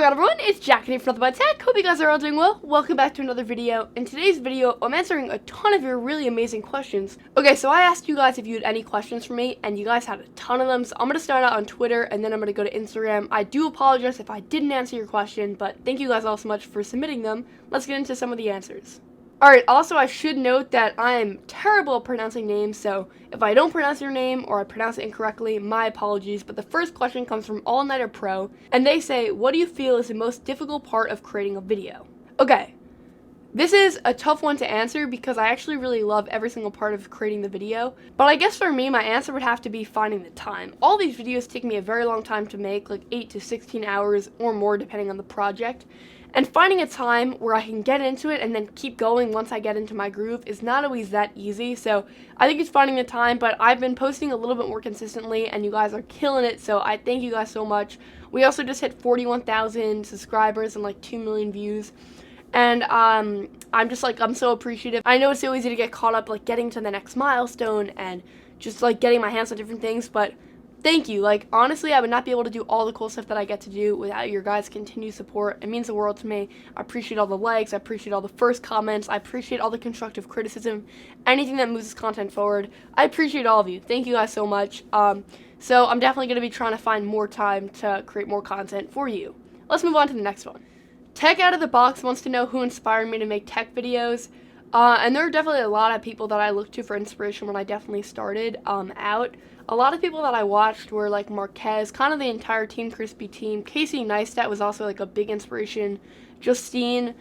going on, everyone? It's Jack here from Nothing But Tech. Hope you guys are all doing well. Welcome back to another video. In today's video, I'm answering a ton of your really amazing questions. Okay, so I asked you guys if you had any questions for me, and you guys had a ton of them. So I'm going to start out on Twitter, and then I'm going to go to Instagram. I do apologize if I didn't answer your question, but thank you guys all so much for submitting them. Let's get into some of the answers. Alright, also I should note that I'm terrible at pronouncing names, so if I don't pronounce your name or I pronounce it incorrectly, my apologies. But the first question comes from All Nighter Pro, and they say, what do you feel is the most difficult part of creating a video? Okay, this is a tough one to answer because I actually really love every single part of creating the video, but I guess for me, my answer would have to be finding the time. All these videos take me a very long time to make, like 8 to 16 hours or more depending on the project. And finding a time where I can get into it and then keep going once I get into my groove is not always that easy. So I think it's finding the time, but I've been posting a little bit more consistently and you guys are killing it. So I thank you guys so much. We also just hit 41,000 subscribers and like 2 million views. And I'm so appreciative. I know it's so easy to get caught up like getting to the next milestone and just like getting my hands on different things, but thank you. Like, honestly, I would not be able to do all the cool stuff that I get to do without your guys' continued support. It means the world to me. I appreciate all the likes. I appreciate all the first comments. I appreciate all the constructive criticism. Anything that moves this content forward. I appreciate all of you. Thank you guys so much. So I'm definitely going to be trying to find more time to create more content for you. Let's move on to the next one. Tech Out of the Box wants to know who inspired me to make tech videos. And there are definitely a lot of people that I looked to for inspiration when I definitely started out. A lot of people that I watched were like Marquez, kind of the entire Team Crispy team. Casey Neistat was also like a big inspiration. Justine,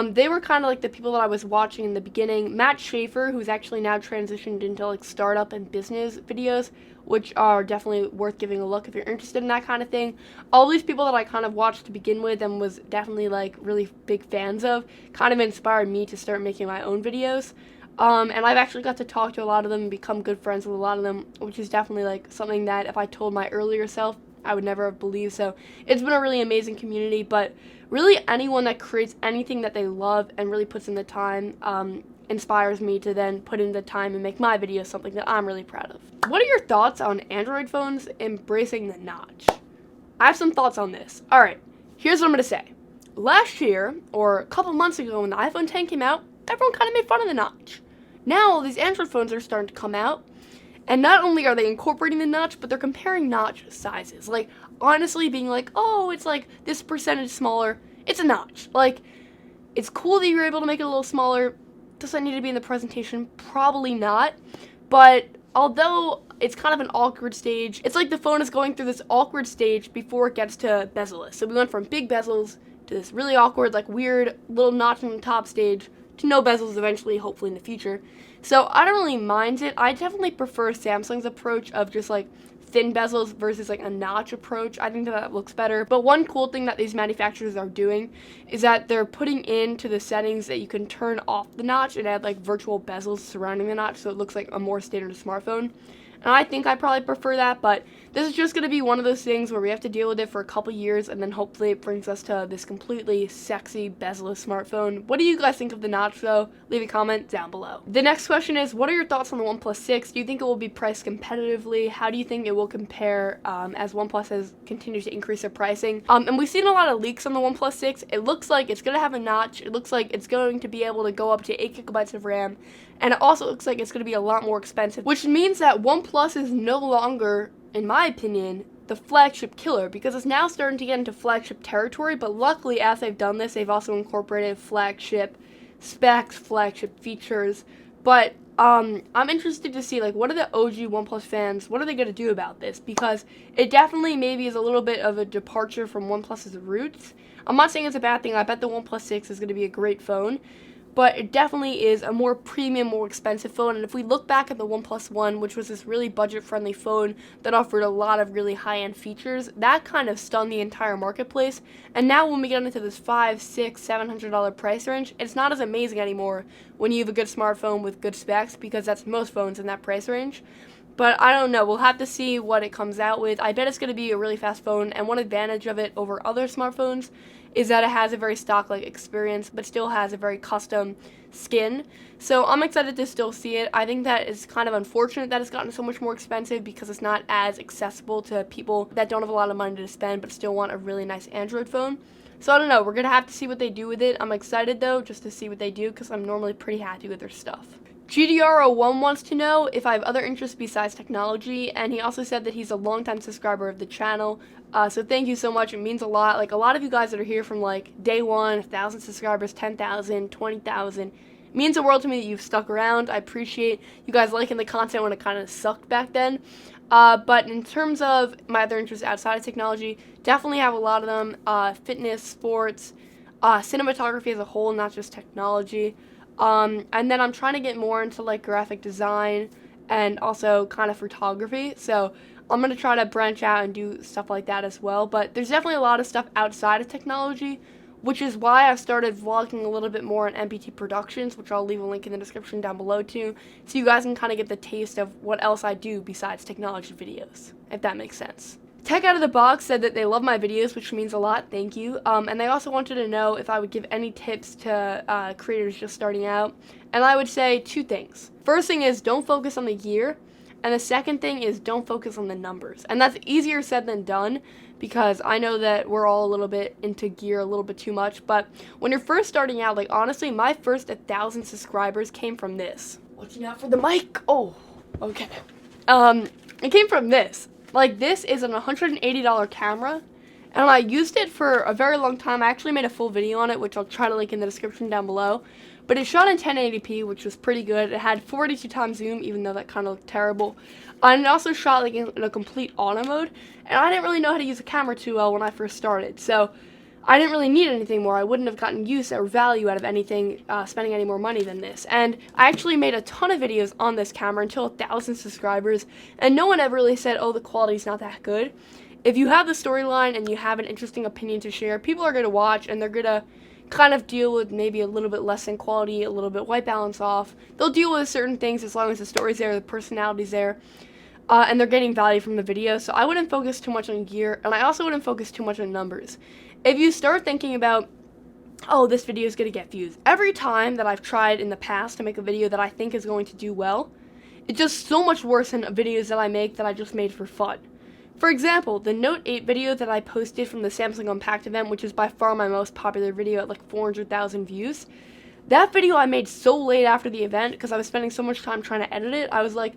they were kind of like the people that I was watching in the beginning. Matt Schaefer, who's actually now transitioned into like startup and business videos, which are definitely worth giving a look if you're interested in that kind of thing. All these people that I kind of watched to begin with and was definitely like really big fans of kind of inspired me to start making my own videos. And I've actually got to talk to a lot of them and become good friends with a lot of them, which is definitely like something that if I told my earlier self, I would never have believed. So it's been a really amazing community, but really anyone that creates anything that they love and really puts in the time inspires me to then put in the time and make my videos something that I'm really proud of. What are your thoughts on Android phones embracing the notch? I have some thoughts on this. Alright, here's what I'm going to say. Last year, or a couple months ago when the iPhone X came out, everyone kind of made fun of the notch. Now, all these Android phones are starting to come out, and not only are they incorporating the notch, but they're comparing notch sizes. Like, honestly being like, oh, it's like this percentage smaller. It's a notch. Like, it's cool that you're able to make it a little smaller. Does that need to be in the presentation? Probably not. But although it's kind of an awkward stage, it's like the phone is going through this awkward stage before it gets to bezel-less. So we went from big bezels to this really awkward, like weird little notch on the top stage to no bezels eventually, hopefully in the future. So I don't really mind it. I definitely prefer Samsung's approach of just like thin bezels versus like a notch approach. I think that looks better. But one cool thing that these manufacturers are doing is that they're putting into the settings that you can turn off the notch and add like virtual bezels surrounding the notch so it looks like a more standard smartphone. And I think I probably prefer that, but this is just going to be one of those things where we have to deal with it for a couple years, and then hopefully it brings us to this completely sexy bezel-less smartphone. What do you guys think of the notch, though? Leave a comment down below. The next question is, what are your thoughts on the OnePlus 6? Do you think it will be priced competitively? How do you think it will compare as OnePlus has continued to increase their pricing? And we've seen a lot of leaks on the OnePlus 6. It looks like it's going to have a notch. It looks like it's going to be able to go up to 8 gigabytes of RAM. And it also looks like it's going to be a lot more expensive, which means that OnePlus is no longer, in my opinion, the flagship killer, because it's now starting to get into flagship territory. But luckily, as they've done this, they've also incorporated flagship specs, flagship features. But I'm interested to see, like, what are the OG OnePlus fans, what are they going to do about this? Because it definitely maybe is a little bit of a departure from OnePlus's roots. I'm not saying it's a bad thing. I bet the OnePlus 6 is going to be a great phone. But it definitely is a more premium, more expensive phone. And if we look back at the OnePlus One, which was this really budget-friendly phone that offered a lot of really high-end features, that kind of stunned the entire marketplace. And now when we get into this $500, $600, $700 price range, it's not as amazing anymore when you have a good smartphone with good specs, because that's most phones in that price range. But I don't know. We'll have to see what it comes out with. I bet it's going to be a really fast phone, and one advantage of it over other smartphones is that it has a very stock-like experience, but still has a very custom skin. So I'm excited to still see it. I think that it's kind of unfortunate that it's gotten so much more expensive because it's not as accessible to people that don't have a lot of money to spend but still want a really nice Android phone. So I don't know. We're going to have to see what they do with it. I'm excited, though, just to see what they do because I'm normally pretty happy with their stuff. GDR01 wants to know if I have other interests besides technology, and he also said that he's a longtime subscriber of the channel. So thank you so much. It means a lot. Like, a lot of you guys that are here from, like, day one, 1,000 subscribers, 10,000, 20,000. It means the world to me that you've stuck around. I appreciate you guys liking the content when it kind of sucked back then. But in terms of my other interests outside of technology, definitely have a lot of them. Fitness, sports, cinematography as a whole, not just technology. And then I'm trying to get more into, like, graphic design and also kind of photography. So I'm going to try to branch out and do stuff like that as well. But there's definitely a lot of stuff outside of technology, which is why I've started vlogging a little bit more on MPT Productions, which I'll leave a link in the description down below too, so you guys can kind of get the taste of what else I do besides technology videos, if that makes sense. Tech Out of the Box said that they love my videos, which means a lot, thank you. And they also wanted to know if I would give any tips to creators just starting out. And I would say two things. First thing is don't focus on the gear, and the second thing is don't focus on the numbers. And that's easier said than done, because I know that we're all a little bit into gear a little bit too much. But when you're first starting out, like, honestly, my first 1,000 subscribers came from this. Watching out for the mic. Oh, okay. It came from this. Like, this is an $180 camera, and I used it for a very long time. I actually made a full video on it, which I'll try to link in the description down below. But it shot in 1080p, which was pretty good. It had 42 times zoom, even though that kind of looked terrible. And it also shot, like, in a complete auto mode. And I didn't really know how to use a camera too well when I first started. So I didn't really need anything more. I wouldn't have gotten use or value out of anything, spending any more money than this. And I actually made a ton of videos on this camera until 1,000 subscribers. And no one ever really said, oh, the quality's not that good. If you have the storyline and you have an interesting opinion to share, people are going to watch and they're going to kind of deal with maybe a little bit less in quality, a little bit white balance off. They'll deal with certain things as long as the story's there, the personality's there, and they're getting value from the video. So I wouldn't focus too much on gear, and I also wouldn't focus too much on numbers. If you start thinking about, oh, this video is going to get views, every time that I've tried in the past to make a video that I think is going to do well, it's just so much worse than videos that I make that I just made for fun. For example, the Note 8 video that I posted from the Samsung Unpacked event, which is by far my most popular video at like 400,000 views, that video I made so late after the event because I was spending so much time trying to edit it. I was like,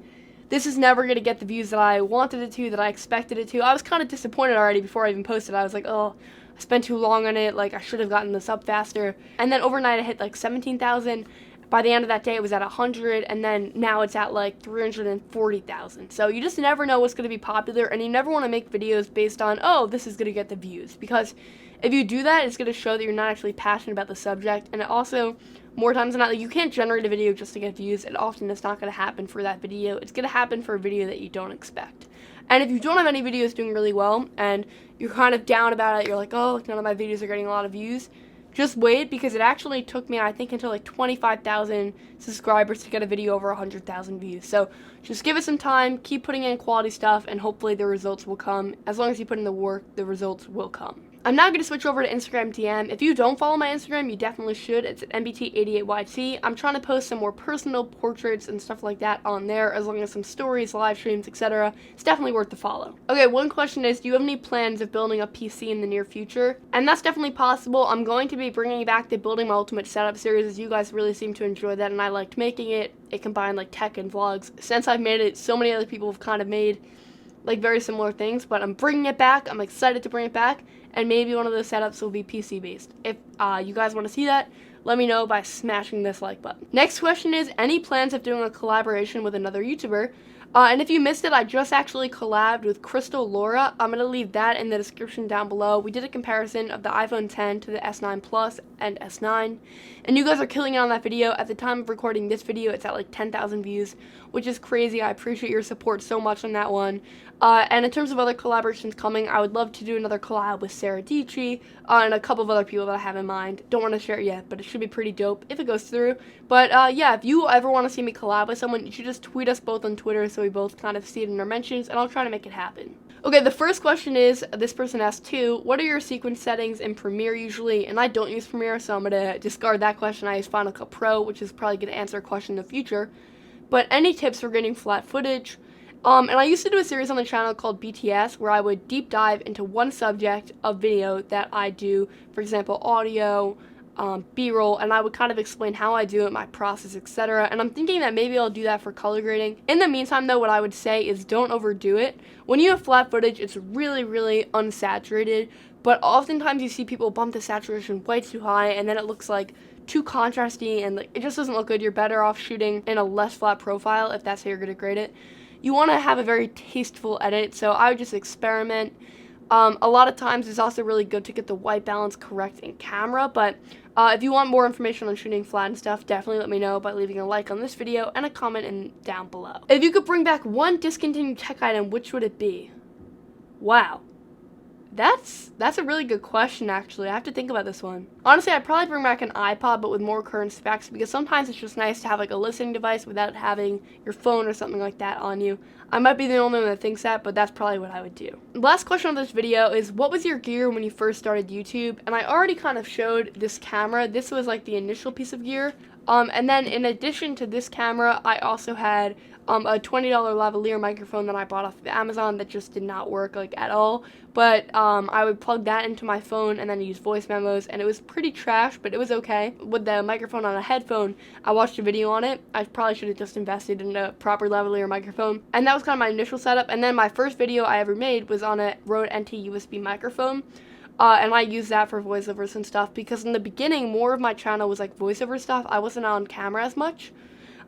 this is never going to get the views that I wanted it to, that I expected it to. I was kind of disappointed already before I even posted. I was like, oh, I spent too long on it, like I should have gotten this up faster. And then overnight I hit like 17,000. By the end of that day, it was at 100, and then now it's at like 340,000. So you just never know what's going to be popular, and you never want to make videos based on, oh, this is going to get the views. Because if you do that, it's going to show that you're not actually passionate about the subject, and it also, more times than not, like, you can't generate a video just to get views. It often is not going to happen for that video. It's going to happen for a video that you don't expect. And if you don't have any videos doing really well, and you're kind of down about it, you're like, oh, none of my videos are getting a lot of views, just wait, because it actually took me, I think, until like 25,000 subscribers to get a video over 100,000 views. So just give it some time, keep putting in quality stuff, and hopefully the results will come. As long as you put in the work, the results will come. I'm now going to switch over to Instagram DM. If you don't follow my Instagram, you definitely should. It's at MBT88YT. I'm trying to post some more personal portraits and stuff like that on there, as long as some stories, live streams, etc. It's definitely worth the follow. Okay, one question is, do you have any plans of building a PC in the near future? And that's definitely possible. I'm going to be bringing back the Building My Ultimate Setup series, as you guys really seem to enjoy that, and I liked making it. It combined like tech and vlogs. Since I've made it, so many other people have kind of made like very similar things, but I'm bringing it back. I'm excited to bring it back, and maybe one of those setups will be PC based. If you guys want to see that, let me know by smashing this like button. Next question is, any plans of doing a collaboration with another YouTuber? And if you missed it, I just actually collabed with Crystal Laura. I'm going to leave that in the description down below. We did a comparison of the iPhone 10 to the S9 Plus and S9. And you guys are killing it on that video. At the time of recording this video, it's at like 10,000 views, which is crazy. I appreciate your support so much on that one. And in terms of other collaborations coming, I would love to do another collab with Sarah Dietschy and a couple of other people that I have in mind. Don't want to share it yet, but it should be pretty dope if it goes through. But yeah, if you ever want to see me collab with someone, you should just tweet us both on Twitter so we both kind of see it in our mentions, and I'll try to make it happen. Okay, the first question is, this person asked too, what are your sequence settings in Premiere usually? And I don't use Premiere, so I'm going to discard that question. I use Final Cut Pro, which is probably going to answer a question in the future. But any tips for getting flat footage? And I used to do a series on the channel called BTS where I would deep dive into one subject of video that I do, for example, audio, B-roll, and I would kind of explain how I do it, my process, etc. And I'm thinking that maybe I'll do that for color grading. In the meantime, though, what I would say is don't overdo it. When you have flat footage, it's really, really unsaturated, but oftentimes you see people bump the saturation way too high, and then it looks like too contrasty, and it just doesn't look good. You're better off shooting in a less flat profile if that's how you're going to grade it. You want to have a very tasteful edit, so I would just experiment. A lot of times it's also really good to get the white balance correct in camera, but if you want more information on shooting flat and stuff, definitely let me know by leaving a like on this video and a comment down below. If you could bring back one discontinued tech item, which would it be? Wow. That's a really good question, actually. I have to think about this one. Honestly, I'd probably bring back an iPod, but with more current specs, because sometimes it's just nice to have like a listening device without having your phone or something like that on you. I might be the only one that thinks that, but that's probably what I would do. The last question of this video is, what was your gear when you first started YouTube? And I already kind of showed this camera. This was like the initial piece of gear. And then in addition to this camera, I also had a $20 lavalier microphone that I bought off of Amazon that just did not work like at all. But I would plug that into my phone and then use voice memos, and it was pretty trash, but it was okay. With the microphone on a headphone, I watched a video on it. I probably should have just invested in a proper lavalier microphone. And that was kind of my initial setup. And then my first video I ever made was on a Rode NT USB microphone. And I use that for voiceovers and stuff, because in the beginning, more of my channel was like voiceover stuff. I wasn't on camera as much.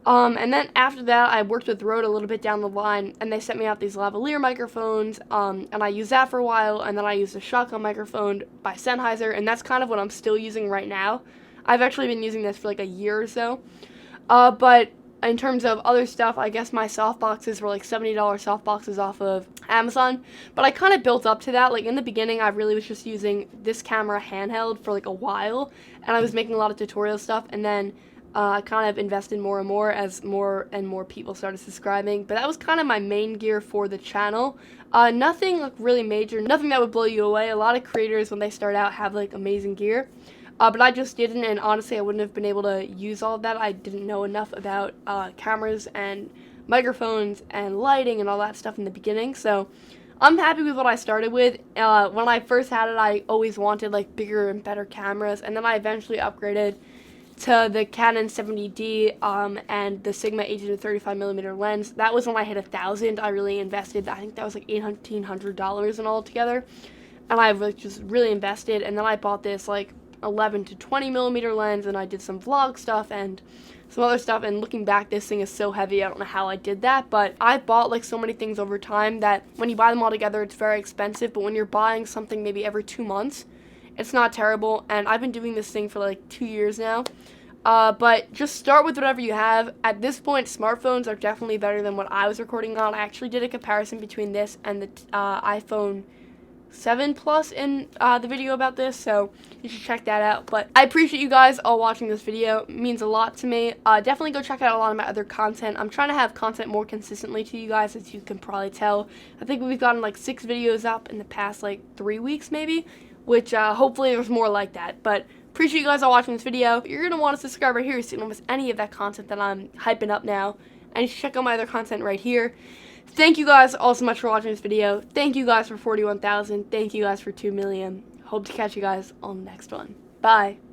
And then after that, I worked with Rode a little bit down the line, and they sent me out these lavalier microphones, and I used that for a while, and then I used a shotgun microphone by Sennheiser, and that's kind of what I'm still using right now. I've actually been using this for like a year or so. But in terms of other stuff, I guess my softboxes were like $70 softboxes off of Amazon, but I kind of built up to that. Like in the beginning, I really was just using this camera handheld for like a while, and I was making a lot of tutorial stuff, and then I kind of invested more and more as more and more people started subscribing, but that was kind of my main gear for the channel. Nothing like really major, nothing that would blow you away. A lot of creators when they start out have like amazing gear. But I just didn't, and honestly I wouldn't have been able to use all of that. I didn't know enough about cameras and microphones and lighting and all that stuff in the beginning, so I'm happy with what I started with. When I first had it, I always wanted like bigger and better cameras, and then I eventually upgraded to the Canon 70D and the Sigma 18-35mm lens. That was when I hit 1,000. I really invested. I think that was like $1,800 in all together, and I was just really invested. And then I bought this like 11 to 20mm lens, and I did some vlog stuff and some other stuff, and looking back, this thing is so heavy. I don't know how I did that, but I bought like so many things over time that when you buy them all together, it's very expensive, but when you're buying something maybe every 2 months, it's not terrible. And I've been doing this thing for like 2 years now. But just start with whatever you have. At this point, smartphones are definitely better than what I was recording on. I actually did a comparison between this and the iPhone 7 Plus in the video about this, so you should check that out. But I appreciate you guys all watching this video. It means a lot to me. Definitely go check out a lot of my other content. I'm trying to have content more consistently to you guys, as you can probably tell. I think we've gotten like 6 videos up in the past like 3 weeks maybe, which hopefully there's more like that. But appreciate you guys all watching this video. You're going to want to subscribe right here so you don't miss any of that content that I'm hyping up now. And you should check out my other content right here. Thank you guys all so much for watching this video. Thank you guys for 41,000. Thank you guys for 2 million. Hope to catch you guys on the next one. Bye.